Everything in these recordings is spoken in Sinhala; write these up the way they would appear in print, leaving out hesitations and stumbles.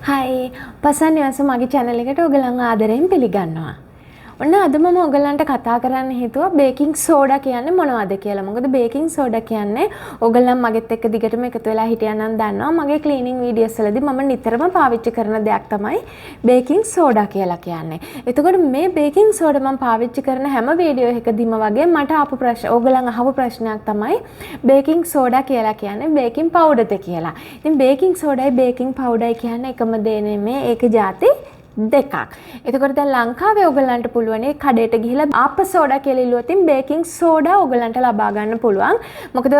Hi, පසන් නිවස මගේ channel එකට ඔයගලන් ආදරයෙන් පිළිගන්නවා. ඔන්න අද මම ඔයගලන්ට කතා කරන්න හිතුවා බේකින් සෝඩා කියන්නේ මොනවද කියලා. මොකද බේකින් සෝඩා කියන්නේ ඔයගලන් මගෙත් එක්ක දිගටම එකතු වෙලා හිටියනම් දන්නවා මගේ ක්ලීනින් වීඩියෝස් වලදී මම නිතරම පාවිච්චි කරන දෙයක් තමයි බේකින් සෝඩා කියලා කියන්නේ. එතකොට මේ බේකින් සෝඩා මම පාවිච්චි කරන හැම වීඩියෝ එකදීම වගේ මට ආපු ප්‍රශ්න ඔයගලන් අහපු ප්‍රශ්නයක් තමයි බේකින් සෝඩා කියලා කියන්නේ බේකින් පවුඩර්ද කියලා. ඉතින් බේකින් සෝඩායි බේකින් පවුඩර්යි කියන්නේ එකම දේ නෙමෙයි. ඒක ಜಾති දෙකක්. එතකොට දැන් ලංකාවේ ඔයගලන්ට පුළුවන් කඩේට ගිහිල්ලා ආප්ප සෝඩා කියලා ඉල්ලුවොත් බේකින් සෝඩා ඔයගලන්ට ලබා ගන්න පුළුවන්. මොකද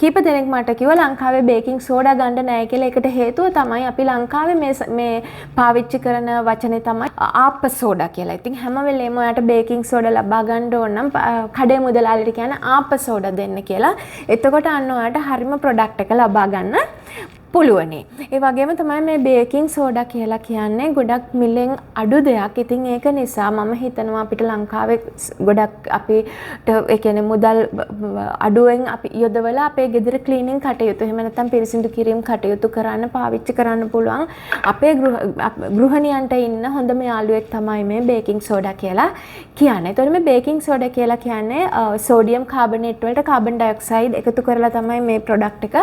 කීප දෙනෙක් මට කිව්වා ලංකාවේ බේකින් සෝඩා ගන්න නැහැ කියලා. ඒකට හේතුව තමයි අපි ලංකාවේ මේ පාවිච්චි කරන වචනේ තමයි ආප්ප සෝඩා කියලා. ඉතින් හැම වෙලේම ඔයාට බේකින් සෝඩා ලබා ගන්න ඕන නම් කඩේ මුදලාලිට කියන්නේ ආප්ප සෝඩා දෙන්න කියලා. එතකොට අන්න ඔයාට හරිම ප්‍රොඩක්ට් එක ලබා ගන්න පුළුවනි. ඒ වගේම තමයි මේ බේකින් සෝඩා කියලා කියන්නේ ගොඩක් මිලෙන් අඩු දෙයක්. ඉතින් ඒක නිසා මම හිතනවා අපිට ලංකාවේ ගොඩක් අපිට ඒ කියන්නේ මුදල් අඩුවෙන් අපි යොදවලා අපේ ගෙදර ක්ලීනින් කටයුතු එහෙම නැත්නම් පිරිසිදු කිරීම කටයුතු කරන්න පාවිච්චි කරන්න පුළුවන් අපේ ගෘහණියන්ට ඉන්න හොඳම යාළුවෙක් තමයි මේ බේකින් සෝඩා කියලා කියන්නේ. ඒතකොට මේ බේකින් සෝඩා කියලා කියන්නේ සෝඩියම් කාබනේට් වලට කාබන් ඩයොක්සයිඩ් එකතු කරලා තමයි මේ ප්‍රොඩක්ට් එක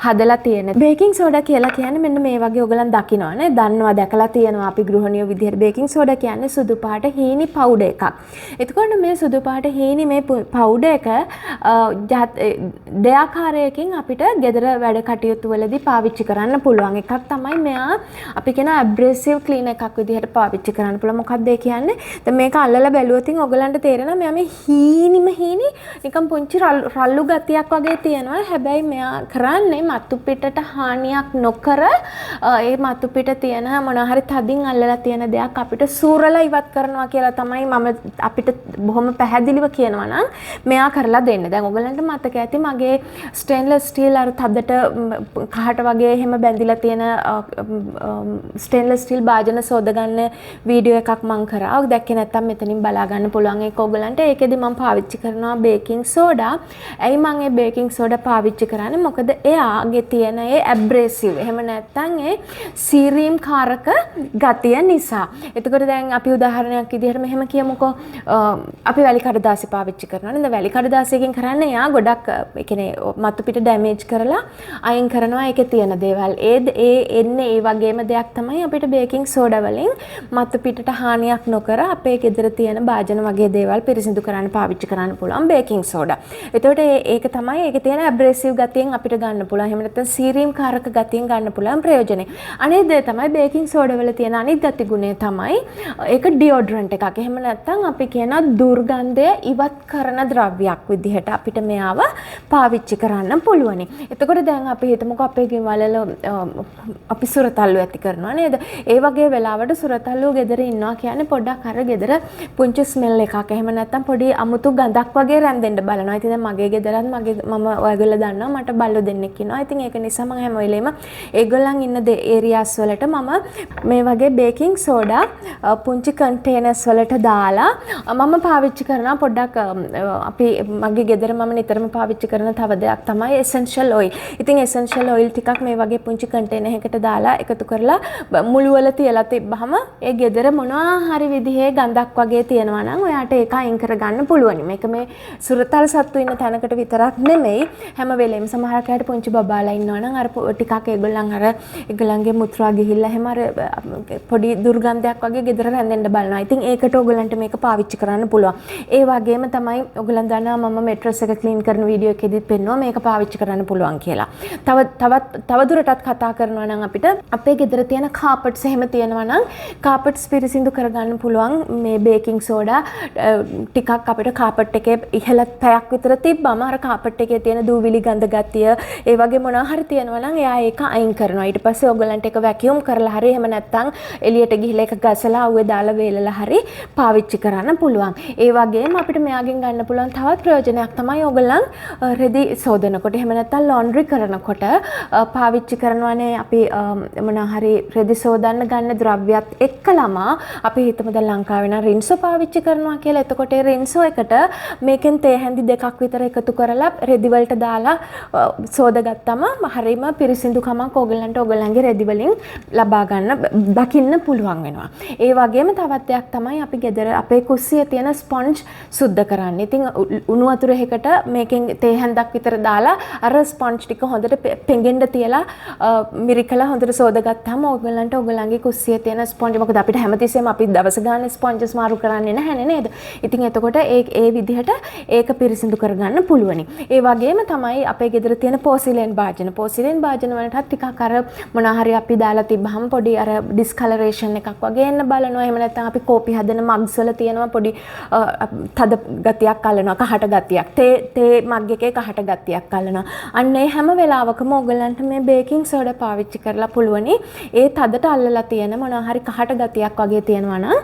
හදලා තියෙන්නේ. බේකින් සෝඩා කියලා කියන්නේ මෙන්න මේ වගේ ඔයගලන් දකින්නවනේ දන්නවා දැකලා තියෙනවා අපි ගෘහණියෝ විදිහට බේකින් සෝඩා කියන්නේ සුදු පාට හීනි පවුඩර් එකක්. එතකොට මේ සුදු පාට හීනි මේ පවුඩර් එක දෙආකාරයකින් අපිට ගෙදර වැඩ කටයුතු වලදී පාවිච්චි කරන්න පුළුවන්. එකක් තමයි මෙයා අපි කියන ඇබ්‍රේසිව් ක්ලීනර් එකක් විදිහට පාවිච්චි කරන්න පුළුවන්. මොකක්ද ඒ කියන්නේ? දැන් මේක අල්ලලා බැලුවොත් ඔයගලන්ට තේරෙනවා මෙයා මේ හීනිම හීනි නිකන් පුංචි රළු ගතියක් වගේ තියෙනවා. හැබැයි මෙයා කරන්නේ මත්තු පිටට හානියක් නොකර ඒ මතු පිට තියෙන මොනවා හරි තදින් අල්ලලා තියෙන දෙයක් අපිට සූරලා ඉවත් කරනවා කියලා තමයි මම අපිට බොහොම පැහැදිලිව කියනවා නම් මෙයා කරලා දෙන්නේ. දැන් ඔයගලන්ට මතක ඇති මගේ ස්ටේන්ලස් ස්ටීල් අර තදට කහට වගේ එහෙම බැඳිලා තියෙන ස්ටේන්ලස් ස්ටීල් භාජන සෝද ගන්න වීඩියෝ එකක් මම කරා. ඔය දැක්කේ නැත්තම් මෙතනින් බලා ගන්න පුළුවන් ඒක ඔයගලන්ට. ඒකෙදි මම පාවිච්චි කරනවා බේකින් සෝඩා. ඇයි මම මේ බේකින් සෝඩා පාවිච්චි කරන්නේ? මොකද එයාගේ තියෙන ඒ ඇබ්‍රේසිව් එහෙම නැත්නම් ඒ සීරීම් කාරක ගතිය නිසා. එතකොට දැන් අපි උදාහරණයක් විදිහට මෙහෙම කියමුකෝ අපි වැලි කඩදාසි පාවිච්චි කරනවා නේද? වැලි කඩදාසියකින් කරන්නේ යා ගොඩක් ඒ කියන්නේ මතු පිට ඩැමේජ් කරලා අයින් කරනවා ඒකේ තියෙන දේවල්. ඒ එන්නේ ඒ වගේම දෙයක් තමයි අපිට බේකින් සෝඩා වලින් මතු පිටට හානියක් නොකර අපේ ගෙදර තියෙන භාජන වගේ දේවල් පිරිසිදු කරන්න පාවිච්චි කරන්න පුළුවන් බේකින් සෝඩා. එතකොට ඒක තමයි ඒකේ තියෙන ඇබ්‍රේසිව් ගතියෙන් අපිට ගන්න පුළුවන්. එහෙම නැත්නම් සීරීම් කාරක ගතියෙන් ගන්න පුළුවන් ප්‍රයෝජනේ. අනිත් දේ තමයි බේකින් සෝඩා වල තියෙන අනිත් ගති ගුණය තමයි ඒක ඩියෝඩරන්ට් එකක්. එහෙම නැත්නම් අපි කියන දුර්ගන්ධය ඉවත් කරන ද්‍රව්‍යයක් විදිහට අපිට මෙයාව පාවිච්චි කරන්න පුළුවනි. එතකොට දැන් අපි හිතමුකෝ අපේ ගෙවල් අපි සුරතල්ලු ඇති කරනවා නේද? ඒ වගේ වෙලාවට සුරතල්ලු ගෙදර ඉන්නවා කියන්නේ පොඩ්ඩක් අර ගෙදර පුංචි ස්මෙල් එකක්. එහෙම නැත්නම් පොඩි අමුතු ගඳක් වගේ රැඳෙන්න බලනවා. ඉතින් දැන් මගේ ගෙදරත් මම ඔයගොල්ලෝ දන්නවා මට බල්ලෝ දෙන්නෙක් ඉන්නවා. ඉතින් ඒක නිසා මම හැම වෙලේම ඒගොල්ලන් ඉන්න ඒරියාස් වලට මම මේ වගේ බේකින් සෝඩා පුංචි කන්ටේනර්ස් වලට දාලා මම පාවිච්චි කරනවා. පොඩ්ඩක් අපි මගේ ගෙදර මම නිතරම පාවිච්චි කරන තව දෙයක් තමයි එසෙන්ෂල් ඔයිල්. ඉතින් එසෙන්ෂල් ඔයිල් ටිකක් මේ වගේ පුංචි කන්ටේනර් එකකට දාලා එකතු කරලා මුළු වල තියලා තිබ්බහම ඒ ගෙදර මොනවා හරි විදිහේ ගඳක් වගේ තියෙනවා නම් ඔයාට ඒක අයින් කරගන්න පුළුවන්. මේක මේ සුරතල් සත්තු ඉන්න තැනකට විතරක් නෙමෙයි හැම වෙලේම සමහර කාට පුංචි බබාලා ඉන්නවා නම් අර ටිකක් ඒගොල්ලන්ගේ මුත්‍රා ගිහිල්ලා එහෙම අර පොඩි දුර්ගන්ධයක් වගේ ගෙදර රැඳෙන්න බලනවා. ඉතින් ඒකට ඔයගලන්ට මේක පාවිච්චි කරන්න පුළුවන්. ඒ වගේම තමයි ඔයගලන් දන්නවා මම මැට්‍රස් එක ක්ලීන් කරන වීඩියෝ එකෙදිත් පෙන්නුවා මේක පාවිච්චි කරන්න පුළුවන් කියලා. තව දුරටත් කතා කරනවා නම් අපිට අපේ ගෙදර තියෙන කාපට්ස් එහෙම තියෙනවා නම් කාපට්ස් පිරිසිදු කරගන්න පුළුවන් මේ බේකින් සෝඩා ටිකක් අපිට කාපට් එකේ ඉහළ පැයක් විතර තිබ්බම අර කාපට් එකේ තියෙන දූවිලි ගඳ ගතිය ඒ වගේ මොනවා හරි තියෙනවා නම් එයා ඒක අයින් කරනවා. ඊට පස්සේ ඔයගලන්ට ඒක වැකියුම් කරලා හරි එහෙම නැත්නම් එළියට ගිහිල්ලා ඒක ගසලා අවුවේ දාලා වේලලා හරි පාවිච්චි කරන්න පුළුවන්. ඒ වගේම අපිට මෙයාගෙන් ගන්න පුළුවන් තවත් ප්‍රයෝජනයක් තමයි ඔයගලන් රෙදි සෝදනකොට එහෙම නැත්නම් ලොන්ඩ්‍රි කරනකොට පාවිච්චි කරනවානේ අපි මොනවා හරි රෙදි සෝදන්න ගන්න ද්‍රව්‍යත් එක්ක එක්ක ළමා අපි හිතමු දැන් ලංකාවේ නම් රින්සෝ පාවිච්චි කරනවා කියලා. එතකොට ඒ රින්සෝ එකට මේකෙන් තේ හැඳි දෙකක් විතර එකතු කරලා රෙදි වලට දාලා සෝදගත්තම හරියම පිරිසිදුකමක් ඕගලන්ට ඕගලන්ගේ රෙදි වලින් ලබා ගන්න දකින්න පුළුවන් වෙනවා. ඒ වගේම තවත් දෙයක් තමයි අපි ගෙදර අපේ කුස්සියේ තියෙන ස්පොන්ජ් සුද්ධ කරන්න. ඉතින් උණු වතුර එකකට මේකෙන් තේ හැඳක් විතර දාලා අර ස්පොන්ජ් ටික හොඳට පෙඟෙන්න තියලා මිරිකලා හොඳට සෝදගත්තාම ඕගලන්ට ඕගලන්ගේ කුස්සියේ තියෙන ස්පොන්ජ් මොකද අපිට හැමතිස්සෙම අපි දවස ගානේ ස්පොන්ජස් මාරු කරන්නේ නැහැනේ නේද? ඉතින් එතකොට ඒ විදිහට ඒක පිරිසිදු කරගන්න පුළුවනි. ඒ වගේම තමයි අපේ ගෙදර තියෙන පෝසිලෙන් භාජන. පෝසිලෙන් භාජන වලටත් ටිකක් අර මොනවා හරි අපි දාලා තිබ්බහම පොඩි අර ඩිස්කලරේෂන් එකක් වගේ එන්න බලනවා. එහෙම නැත්නම් අපි කෝපි හදන මග්ස් වල තියෙනවා පොඩි තද ගතියක් අල්ලනවා, කහට ගතියක්. තේ මග් එකේ කහට ගතියක් අල්ලනවා. අන්න ඒ හැම වෙලාවකම ඕගලන්ට මේ බේකින් සෝඩා පාවිච්චි කරලා පුළුවනි. ඒ තදට අල්ලලා තියෙන මොනවා හරි කහට ගතියක් වගේ තියෙනවා නම්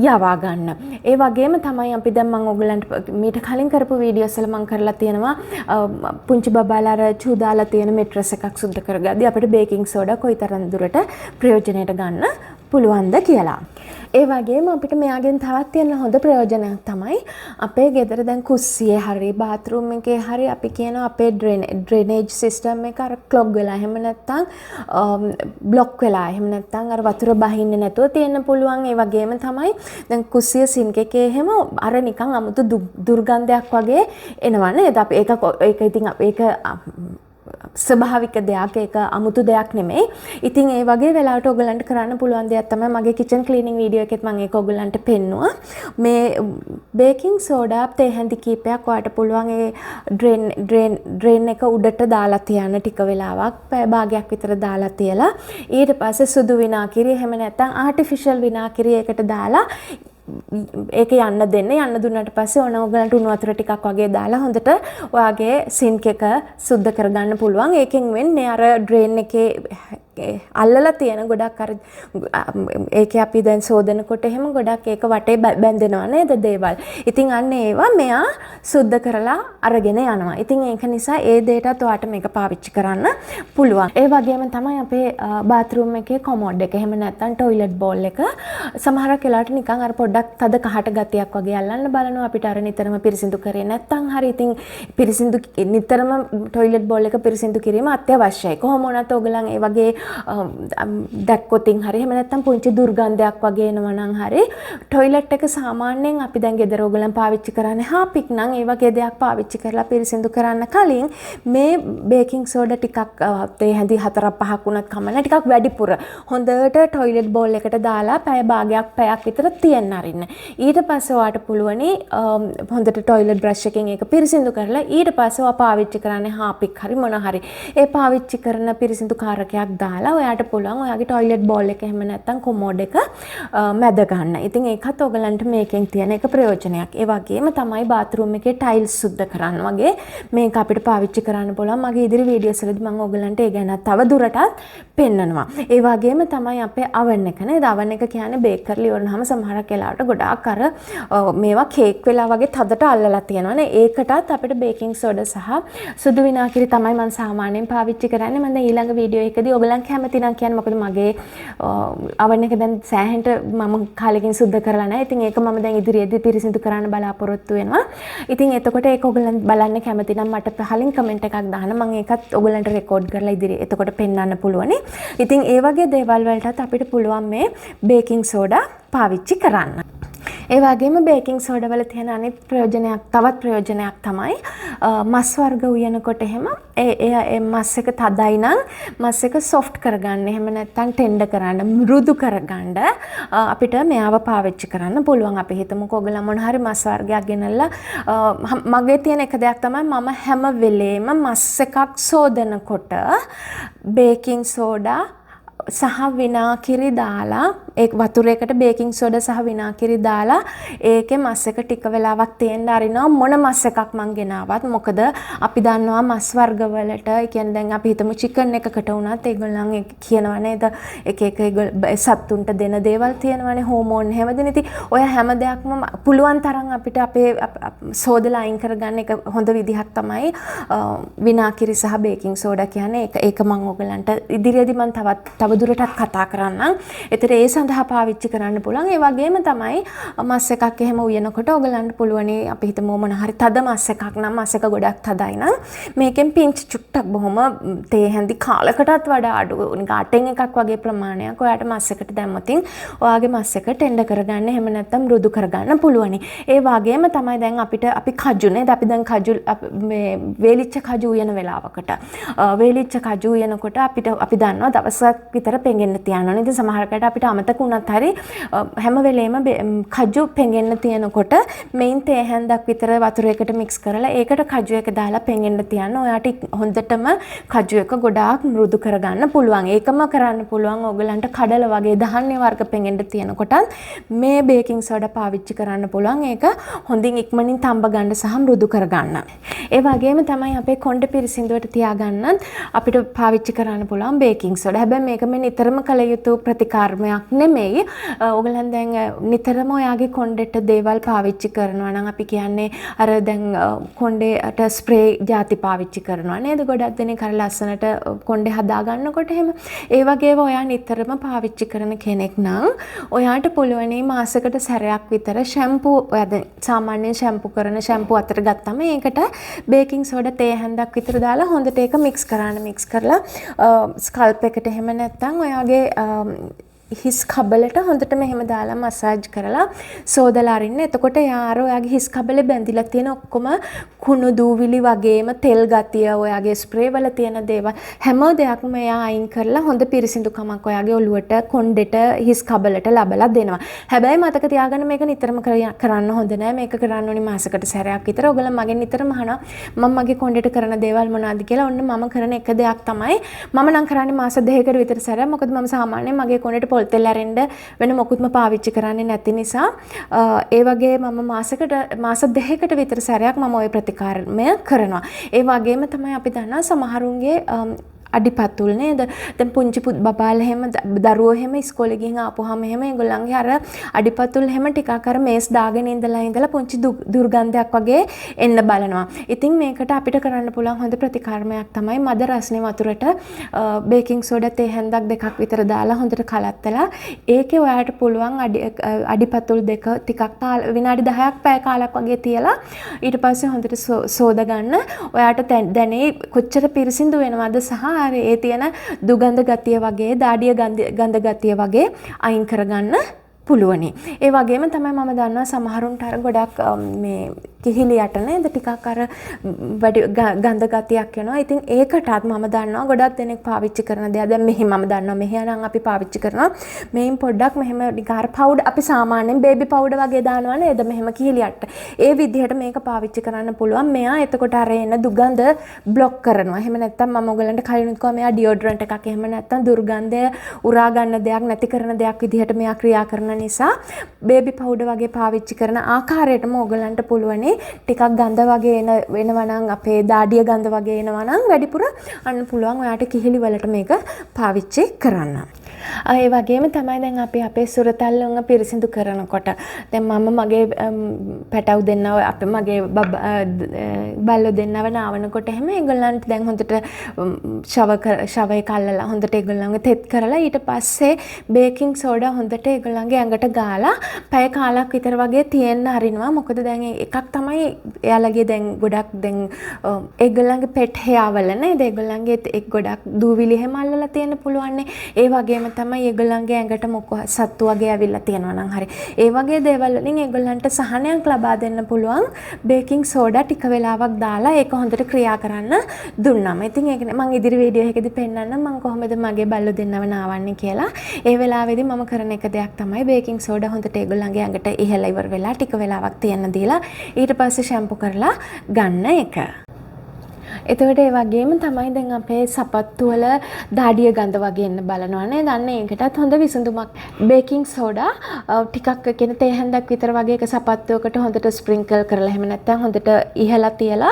යවා ගන්න. ඒ වගේම තමයි අපි දැන් මම ඕගලන්ට මීට කලින් කරපු වීඩියෝස් වල මම කරලා තියෙනවා පුංචි බබාලා අර චූ දාලා තියෙන මෙට්‍රස් එකක් සුද්ධ කරගද්දී අපිට බේකින් සෝඩා කොයිතරම් දුරට ප්‍රයෝජනයට ගන්න පුළුවන්ද කියලා. ඒ වගේම අපිට මෙයාගෙන් තවත් තියෙන හොඳ ප්‍රයෝජනයක් තමයි අපේ ගෙදර දැන් කුස්සියේ හරි බාත්රූම් එකේ හරි අපි කියන අපේ ඩ්‍රේනේජ් සිස්ටම් එක අර ක්ලොග් වෙලා එහෙම නැත්නම් බ්ලොක් වෙලා එහෙම නැත්නම් අර වතුර බහින්නේ නැතුව තියෙන්න පුළුවන්. ඒ වගේම තමයි දැන් කුස්සිය සින්ක් එකේ එහෙම අර නිකන් 아무තු දුර්ගන්ධයක් වගේ එනවා නේද? අපි ඒක ඉතින් ඒක ස්වභාවික දෙයක්, ඒක 아무තු දෙයක් නෙමෙයි. ඉතින් ඒ වගේ වෙලාවට ඔයගලන්ට කරන්න පුළුවන් දෙයක් තමයි මගේ කිචන් ක්ලීනින් වීඩියෝ එකෙත් මම ඒක ඔයගලන්ට පෙන්නුවා. මේ බේකින් සෝඩා තේ හැඳි කීපයක් ඔයාලට පුළුවන් ඒ ඩ්‍රේන් එක උඩට දාලා තියන්න ටික වෙලාවක්, පැය භාගයක් විතර දාලා තියලා ඊට පස්සේ සුදු විනාකිරි එහෙම නැත්නම් ආටිෆිෂල් විනාකිරි එකට දාලා ඒක යන්න දෙන්න. යන්න දුන්නාට පස්සේ ඕගලන්ට උණු වතුර ටිකක් වගේ දාලා හොඳට ඔයාගේ සින්ක් එක සුද්ධ කරගන්න පුළුවන්. ඒකෙන් වෙන්නේ අර ඩ්‍රේන් එකේ අල්ලලා තියෙන ගොඩක් අර ඒකේ අපි දැන් සෝදනකොට එහෙම ගොඩක් ඒක වටේ බැඳෙනවා නේද දේවල්. ඉතින් අන්න ඒවා මෙයා සුද්ධ කරලා අරගෙන යනවා. ඉතින් ඒක නිසා ඒ දෙයටත් ඔයාට මේක පාවිච්චි කරන්න පුළුවන්. ඒ වගේම තමයි අපේ බාත්රූම් එකේ කොමෝඩ් එක එහෙම නැත්නම් টয়ලට් බෝල් එක සමහරක් වෙලාවට නිකන් අර පොඩ්ඩක් තද කහට ගතියක් වගේ අල්ලන්න බලනවා. අපිට අර නිතරම පිරිසිදු කරේ නැත්නම් හරි ඉතින් පිරිසිදු නිතරම টয়ලට් බෝල් එක පිරිසිදු කිරීම අත්‍යවශ්‍යයි. කොහොම වුණත් ඔයගලන් ඒ වගේ දැක්කොතින් හරි එහෙම නැත්නම් පුංචි දුර්ගන්ධයක් වගේ එනවා නම් හරි টয়ලට් එක සාමාන්‍යයෙන් අපි දැන් ගෙදර ඔයගලන් පාවිච්චි කරන්නේ හාපික් නම් ඒ වගේ දෙයක් පාවිච්චි කරලා පිරිසිදු කරන්න කලින් මේ බේකින් සෝඩා ටිකක් තේ හැඳි 4-5ක් වුණත් කමන්න ටිකක් වැඩිපුර හොඳට টয়ලට් බෝල් එකට දාලා පැය භාගයක් පැයක් විතර තියන්න අරින්න. ඊට පස්සේ ඔයාට පුළුවනි හොඳට টয়ලට් බ්‍රෂ් එකෙන් ඒක පිරිසිදු කරලා ඊට පස්සේ ඔයා පාවිච්චි කරන්නේ හාපික් හරි මොන හරි ඒ පාවිච්චි කරන පිරිසිදු කාරකයක් දාලා ඔයාට පුළුවන් ඔයාගේ টয়ලට් බෝල් එක එහෙම නැත්නම් කොමෝඩ් එක මැද ගන්න. ඉතින් ඒකත් ඔයගලන්ට මේකෙන් තියෙන එක ප්‍රයෝජනයක්. ඒ වගේම තමයි බාත්රූම් එකේ ටයිල්ස් සුද්ධ කරන්න වගේ මේක අපිට පාවිච්චි කරන්න පුළුවන්. මගේ ඉදිරි වීඩියෝස් වලදී මම ඔයගලන්ට ඒ ගැන තව දුරටත් පෙන්නනවා. ඒ වගේම තමයි අපේ oven එක නේද? oven එක කියන්නේ බේක් කරලා ඉවරනහම සමහරක් වෙලාවට ගොඩාක් අර මේවා කේක් වෙලා වගේ තදට අල්ලලා තියෙනවානේ. ඒකටත් අපිට බේකින් සෝඩා සහ සුදු විනාකිරි තමයි මම සාමාන්‍යයෙන් පාවිච්චි කරන්නේ. මම දැන් ඊළඟ වීඩියෝ එකදී ඔයගලන් කැමති නම් කියන්නේ මොකද මගේ oven එක දැන් සෑහෙන්ට මම කාලෙකින් සුද්ධ කරලා නැහැ. ඉතින් ඒක මම දැන් ඉදිරියේදී පිරිසිදු කරන්න බලාපොරොත්තු වෙනවා. ඉතින් එතකොට ඒක ඔයගලන් බලන්න කැමති නම් මට පහලින් කමෙන්ට් එකක් දාන්න. මම ඒකත් ඔයගලන්ට රෙකෝඩ් කරලා ඉදිරියේ එතකොට පෙන්වන්න පුළුවනි. ඉතින් ඒ වගේ දේවල් වලටත් අපිට පුළුවන් මේ බේකින් සෝඩා පාවිච්චි කරන්න. ඒ වගේම බේකින් සෝඩා වල තියෙන අනිත් ප්‍රයෝජනයක් තවත් ප්‍රයෝජනයක් තමයි මස් වර්ග උයනකොට එහෙම ඒ මස් එක තදයි නම් මස් එක සොෆ්ට් කරගන්න එහෙම නැත්නම් ටෙන්ඩර් කරන්න මෘදු කරගන්න අපිට මෙයාව පාවිච්චි කරන්න පුළුවන්. අපි හිතමුකෝ ඔයගොල්ලෝ මොන හරි මස් වර්ගයක් ගෙනල්ලා මගේ තියෙන එක දෙයක් තමයි මම හැම වෙලේම මස් එකක් සෝදනකොට බේකින් සෝඩා සහ විනාකිරි දාලා ඒ වතුරයකට බේකින් සෝඩා සහ විනාකිරි දාලා ඒකේ මස් එක ටික වෙලාවක් තියෙන්න අරිනවා මොන මස් එකක් මං ගෙනාවත්. මොකද අපි දන්නවා මස් වර්ග වලට ඒ කියන්නේ දැන් අපි හිතමු චිකන් එකකට වුණත් ඒගොල්ලන් කියනවා නේද එක සත්තුන්ට දෙන දේවල් තියෙනවානේ හෝමෝන් හැමදෙන. ඉතින් ඔය හැම දෙයක්ම පුළුවන් තරම් අපිට අපේ සෝදලා අයින් කරගන්න එක හොඳ විදිහක් තමයි විනාකිරි සහ බේකින් සෝඩා කියන්නේ. ඒක මම ඔයගලන්ට ඉදිරියේදී මම තව දුරටත් කතා කරන්නම්. ඒතර ඒ සඳහා පාවිච්චි කරන්න පුළුවන්. ඒ වගේම තමයි මස් එකක් එහෙම උයනකොට ඔයගලන්ට පුළුවන් අපි හිතමු මොන හරි තද මස් එකක් නම් මස් එක ගොඩක් තදයි නම් මේකෙන් පිංච් චුට්ටක් බොහොම තේ හැඳි කාලකටත් වඩා අඩු නිකන් අටෙන් එකක් වගේ ප්‍රමාණයක් ඔයාට මස් එකට දැම්මොතින් ඔයාගේ මස් එක ටෙන්ඩර් කරගන්න එහෙම නැත්නම් මෘදු කරගන්න පුළුවනි. ඒ වගේම තමයි දැන් අපි කජු නේද අපි දැන් කජු මේ වේලිච්ච කජු උයන වෙලාවකට වේලිච්ච කජු උයනකොට අපි දන්නවා දවසක් විතර පෙඟෙන්න තියනවා නේද? සමහරකට අපිට අමතක වුණත් හරි හැම වෙලේම කජු පෙඟෙන්න තියනකොට මේන් තේ හැන්දක් විතර වතුරයකට මික්ස් කරලා ඒකට කජු එක දාලා පෙඟෙන්න තියන්න. ඔයාට හොඳටම කජු එක ගොඩාක් මෘදු කරගන්න පුළුවන්. ඒකම කරන්න පුළුවන් ඔයගලන්ට කඩල වගේ ධාන්‍ය වර්ග පෙඟෙන්න තියනකොට මේ බේකින් සෝඩා පාවිච්චි කරන්න පුළුවන්. ඒක හොඳින් ඉක්මනින් තඹ ගන්න සහ මෘදු කරගන්න. ඒ වගේම තමයි අපේ කොණ්ඩේ පිරිසිදුවට තියාගන්නත් අපිට පාවිච්චි කරන්න පුළුවන් බේකින් සෝඩා. හැබැයි මේක මේ නිතරම කළ යුතු ප්‍රතිකාරමයක් නෙමෙයි. ඔයගලන් දැන් නිතරම ඔයාගේ කොණ්ඩේට දේවල් පාවිච්චි කරනවා නම් අපි කියන්නේ අර දැන් කොණ්ඩේට ස්ප්‍රේ ಜಾති පාවිච්චි කරනවා නේද? ගොඩක් දෙනෙක් අර ලස්සනට කොණ්ඩේ හදා ගන්නකොට එහෙම. ඒ වගේම ඔයා නිතරම පාවිච්චි කරන කෙනෙක් නම් ඔයාට පුළුවන් මාසෙකට සැරයක් විතර ෂැම්පූ ඔයා දැන් සාමාන්‍යයෙන් ෂැම්පූ කරන ෂැම්පූ අතර ගත්තම ඒකට බේකින් සෝඩා තේ හැන්දක් විතර දාලා හොඳට ඒක මික්ස් කරලා ස්කල්ප් එකට එහෙම නැත්නම් ඔයාගේ හිස් කබලට හොඳටම එහෙම දාලා මසාජ් කරලා සෝදලා අරින්න. එතකොට යාර ඔයාගේ හිස් කබලේ බැඳිලා තියෙන ඔක්කොම කුණු දූවිලි වගේම තෙල් ගතිය ඔයාගේ ස්ප්‍රේ වල තියෙන දේවල් හැම දෙයක්ම එයා අයින් කරලා හොඳ පිරිසිදුකමක් ඔයාගේ ඔළුවට කොණ්ඩෙට හිස් කබලට ලබලා දෙනවා. හැබැයි මතක තියාගන්න මේක නිතරම කරන්න හොඳ නෑ. මේක කරන්න ඕනි මාසෙකට සැරයක් විතර. ඔයගොල්ලෝ මගෙන් නිතරම අහනවා මම මගේ කොණ්ඩෙට කරන දේවල් මොනවද කියලා. ඔන්න මම කරන එක දෙයක් තමයි මම නම් කරන්නේ මාස දෙකකට විතර සැරයක්. මොකද මම සාමාන්‍යයෙන් මගේ කොණ්ඩෙට පොල් තෙල් ඇරෙන්න වෙන මොකුත්ම පාවිච්චි කරන්නේ නැති නිසා ඒ වගේ මම මාස දෙකකට විතර සැරයක් මම ওই ප්‍රතිකාරමය කරනවා. ඒ වගේම තමයි අපි දන්නා සමහරුන්ගේ අඩිපතුල් නේද? දැන් පුංචි බබාලා එහෙම දරුවෝ එහෙම ඉස්කෝලේ ගිහින් ආපුවාම එහෙම ඒගොල්ලන්ගේ අර අඩිපතුල් එහෙම ටිකක් අර මේස් දාගෙන ඉඳලා පුංචි දුර්ගන්ධයක් වගේ එන්න බලනවා. ඉතින් මේකට අපිට කරන්න පුළුවන් හොඳ ප්‍රතිකාරමයක් තමයි මද රස්නේ වතුරට බේකින් සෝඩා තේ හැන්දක් දෙකක් විතර දාලා හොඳට කලත්තලා ඒකේ ඔයාට පුළුවන් අඩිපතුල් දෙක ටිකක් විනාඩි 10ක් පැය කාලයක් වගේ තියලා ඊට පස්සේ හොඳට සෝද ගන්න. ඔයාට දැනේ කොච්චර පිරිසිදු වෙනවද සහ ඒ තියෙන දුගඳ ගතිය වගේ දාඩිය ගඳ ගතිය වගේ අයින් කරගන්න පුළුවනි. ඒ වගේම තමයි මම දන්නවා සමහරුන්ට අර ගොඩක් මේ කිහිලියට නේද ටිකක් අර වැඩි ගඳ ගතියක් එනවා. ඉතින් ඒකටත් මම දන්නවා ගොඩක් දෙනෙක් පාවිච්චි කරන දේ. දැන් මෙහි මම දන්නවා මෙහි නම් අපි පාවිච්චි කරනවා. මේන් පොඩ්ඩක් මෙහෙම නිකාර පවුඩර් අපි සාමාන්‍යයෙන් බේබි පවුඩර් වගේ දානවා නේද? මෙහෙම කිහිලියට. ඒ විදිහට මේක පාවිච්චි කරන්න පුළුවන්. මෙයා එතකොට අර එන දුගඳ බ්ලොක් කරනවා. එහෙම නැත්නම් මම ඔයගලන්ට කලිනුත් කිව්වා මෙයා ඩියෝඩරන්ට් එකක් එහෙම නැත්නම් දුර්ගන්ධය උරා ගන්න දෙයක් නැති කරන දෙයක් විදිහට මෙයා ක්‍රියා කරන නිසා බේබි පවුඩර් වගේ පාවිච්චි කරන ආකාරයටම ඔයගලන්ට පුළුවනි ටිකක් ගඳ වගේ වෙනවා නම් අපේ දාඩිය ගඳ වගේ එනවා නම් වැඩිපුර අන්න පුළුවන් ඔයාට කිහිලි වලට මේක පාවිච්චි කරන්න. ඒ වගේම තමයි දැන් අපි අපේ සුරතල්ලුන්ව පිරිසිදු කරනකොට දැන් මම මගේ පැටව් දෙන්නව අපේ මගේ බල්ලෝ දෙන්නව නාවනකොට එහෙම ඒගොල්ලන්ට දැන් හොඳට ෂවර් කල්ලලා හොඳට ඒගොල්ලන්ව තෙත් කරලා ඊට පස්සේ බේකින් සෝඩා හොඳට ඒගොල්ලන්ගේ ඇඟට ගාලා පැය කාලක් විතර වගේ තියෙන්න අරිනවා. මොකද දැන් එකක් තමයි එයාලගේ දැන් ගොඩක් දැන් ඒගොල්ලන්ගේ පෙට් හේයාවල නේද ඒගොල්ලන්ගේ එක් ගොඩක් දූවිලි හැම අල්ලලා තියෙන්න පුළුවන්. ඒ වගේම තමයි ඒගොල්ලන්ගේ ඇඟට මොකක් සත්තු වගේ ඇවිල්ලා තියෙනවා නම් හරි. ඒ වගේ දේවල් වලින් ඒගොල්ලන්ට සහනයක් ලබා දෙන්න පුළුවන් බේකින් සෝඩා ටික වෙලාවක් දාලා ඒක හොඳට ක්‍රියා කරන්න දුන්නාම. ඉතින් ඒක මම ඉදිරි වීඩියෝ එකකදී පෙන්නන්නම් මම කොහොමද මගේ බල්ලෝ දෙන්නව නාවන්නේ කියලා. ඒ වෙලාවේදී මම කරන එක දෙයක් තමයි බේකින් සෝඩා හොඳට ඒගොල්ලන්ගේ ඇඟට ඉහළ ඉවර වෙලා ටික වෙලාවක් තියන්න දීලා ඊට පස්සේ ෂැම්පු කරලා ගන්න එක. එතකොට ඒ වගේම තමයි දැන් අපේ සපත්තු වල දාඩිය ගඳ වගේ එන්න බලනවා නේද? අන්න ඒකටත් හොඳ විසඳුමක්. බේකින් සෝඩා ටිකක් කියන තේ හැන්දක් විතර වගේ එක සපත්තුවකට හොඳට ස්ප්‍රින්කල් කරලා එහෙම නැත්නම් හොඳට ඉහලා තියලා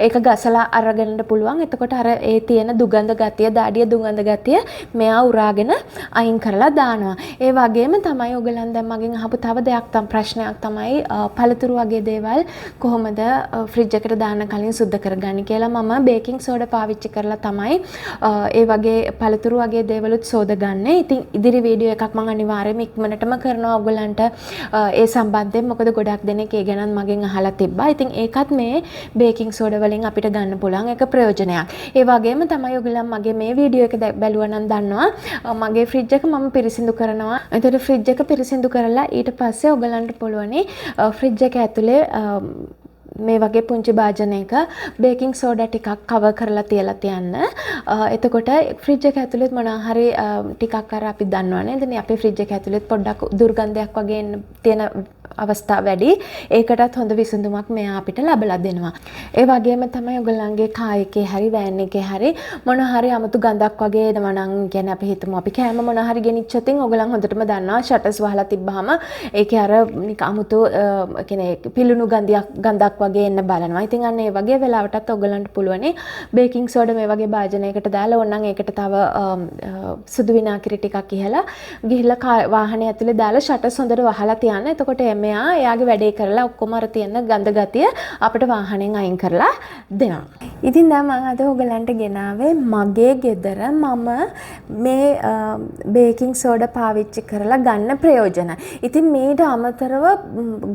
ඒක ගසලා අරගන්න පුළුවන්. එතකොට අර ඒ තියෙන දුගඳ ගතිය, දාඩිය දුගඳ ගතිය මෙයා උරාගෙන අයින් කරලා දානවා. ඒ වගේම තමයි ඔයගලන් දැන් මගෙන් අහපු තව දෙයක් ප්‍රශ්නයක් තමයි පළතුරු වගේ දේවල් කොහොමද ෆ්‍රිජ් එකට දාන්න කලින් සුද්ධ කරගන්නේ කියලා. මම බේකින් සෝඩා පාවිච්චි කරලා තමයි ඒ වගේ පළතුරු වගේ දේවලුත් සෝදගන්නේ. ඉතින් ඉදිරි වීඩියෝ එකක් මම අනිවාර්යයෙන්ම ඉක්මනටම කරනවා ඔයගලන්ට ඒ සම්බන්ධයෙන්. මොකද ගොඩක් දෙනෙක් ඒ ගැන මගෙන් අහලා තිබ්බා. ඉතින් ඒකත් මේ බේකින් සෝඩා වලින් අපිට ගන්න පුළුවන් එක ප්‍රයෝජනයක්. ඒ වගේම තමයි ඔයගලන් මගේ මේ වීඩියෝ එක බැලුවා නම් දන්නවා මගේ ෆ්‍රිජ් එක මම පිරිසිදු කරනවා. එතකොට ෆ්‍රිජ් එක පිරිසිදු කරලා ඊට පස්සේ ඔයගලන්ට පුළුවනි ෆ්‍රිජ් එක ඇතුලේ මේ වගේ පුංචි භාජනයක බේකින් සෝඩා ටිකක් කවර් කරලා තියලා තියන්න. එතකොට ෆ්‍රිජ් එක ඇතුලේ මොනවා හරි ටිකක් අර අපි දන්නවනේ. ඉතින් අපේ ෆ්‍රිජ් එක ඇතුලේ පොඩ්ඩක් දුර්ගන්ධයක් වගේ තියෙන අවස්ථා වැඩි. ඒකටත් හොඳ විසඳුමක් මෙයා අපිට ලබලා දෙනවා. ඒ වගේම තමයි ඔයගලන්ගේ කාර් එකේ හරි වෑන් එකේ හරි මොනවා හරි 아무තු ගඳක් වගේ එනවා නම් කියන්නේ අපි හිතමු අපි කෑම මොනවා හරි ගෙනිච්චොත් ඔයගලන් හොඳටම දන්නවා ෂටර්ස් වහලා තිබ්බහම ඒකේ අර නිකන් 아무තු කියන්නේ පිලුණු ගඳක් වගේ එන්න බලනවා. ඉතින් අන්න ඒ වගේ වෙලාවටත් ඔයගලන්ට පුළුවනි බේකින් සෝඩා මේ වගේ භාජනයකට දාලා ඕනනම් ඒකට තව සුදු විනාගිරි ටිකක් ගිහිල්ලා වාහනේ ඇතුලේ දාලා ෂටර්ස් හොඳට වහලා තියන්න. එතකොට මෙයා එයාගේ වැඩේ කරලා ඔක්කොම අර තියෙන ගඳ ගතිය අපිට වාහනෙන් අයින් කරලා දෙනවා. ඉතින් දැන් මම අද ඔයගලන්ට ගෙනාවේ මගේ ගෙදර මම මේ බේකින් සෝඩා පාවිච්චි කරලා ගන්න ප්‍රයෝජන. ඉතින් මේට අමතරව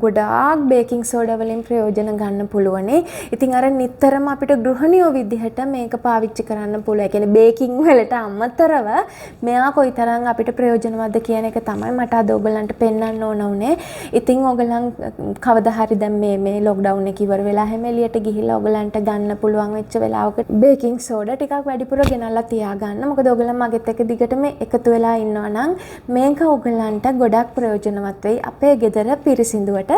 ගොඩාක් බේකින් සෝඩා වලින් ප්‍රයෝජන ගන්න පුළුවනේ. ඉතින් අර නිතරම අපිට ගෘහණියෝ විදිහට මේක පාවිච්චි කරන්න පුළුවන්. ඒ කියන්නේ බේකින් වලට අමතරව මෙයා කොයිතරම් අපිට ප්‍රයෝජනවත්ද කියන එක තමයි මට අද ඔයගලන්ට පෙන්වන්න ඕන උනේ. ඉතින් ඔයගලන් කවදා හරි දැන් මේ ලොක්ඩවුන් එක ඉවර වෙලා හැම එළියට ගිහිල්ලා ඔයගලන්ට ගන්න පුළුවන් වෙච්ච වෙලාවක බේකින් සෝඩා ටිකක් වැඩිපුර ගෙනල්ලා තියාගන්න. මොකද ඔයගලන් මගෙත් එක්ක දිගටම එකතු වෙලා ඉන්නවා නම් මේක ඔයගලන්ට ගොඩක් ප්‍රයෝජනවත් වෙයි අපේ ගෙදර පිරිසිදුවට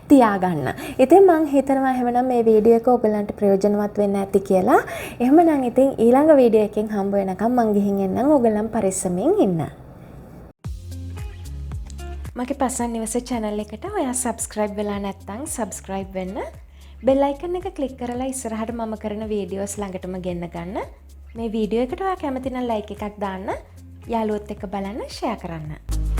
තියාගන්න. ඉතින් මම හිතනවා එහෙමනම් මේ වීඩියෝ එක ඔයගලන්ට ප්‍රයෝජනවත් වෙන්න ඇති කියලා. එහෙමනම් ඉතින් ඊළඟ වීඩියෝ එකෙන් හම්බ වෙනකම් මං ගිහින් එන්නම්. ඔයගලන් පරිස්සමින් ඉන්න. මගේ පසන් නිවස channel එකට ඔයා subscribe වෙලා නැත්නම් subscribe වෙන්න. bell icon එක click කරලා ඉස්සරහට මම කරන videos ළඟටම ගෙන්න ගන්න. මේ වීඩියෝ එකට ඔයා කැමති නම් like එකක් දාන්න. යාළුවොත් එක්ක බලන්න share කරන්න.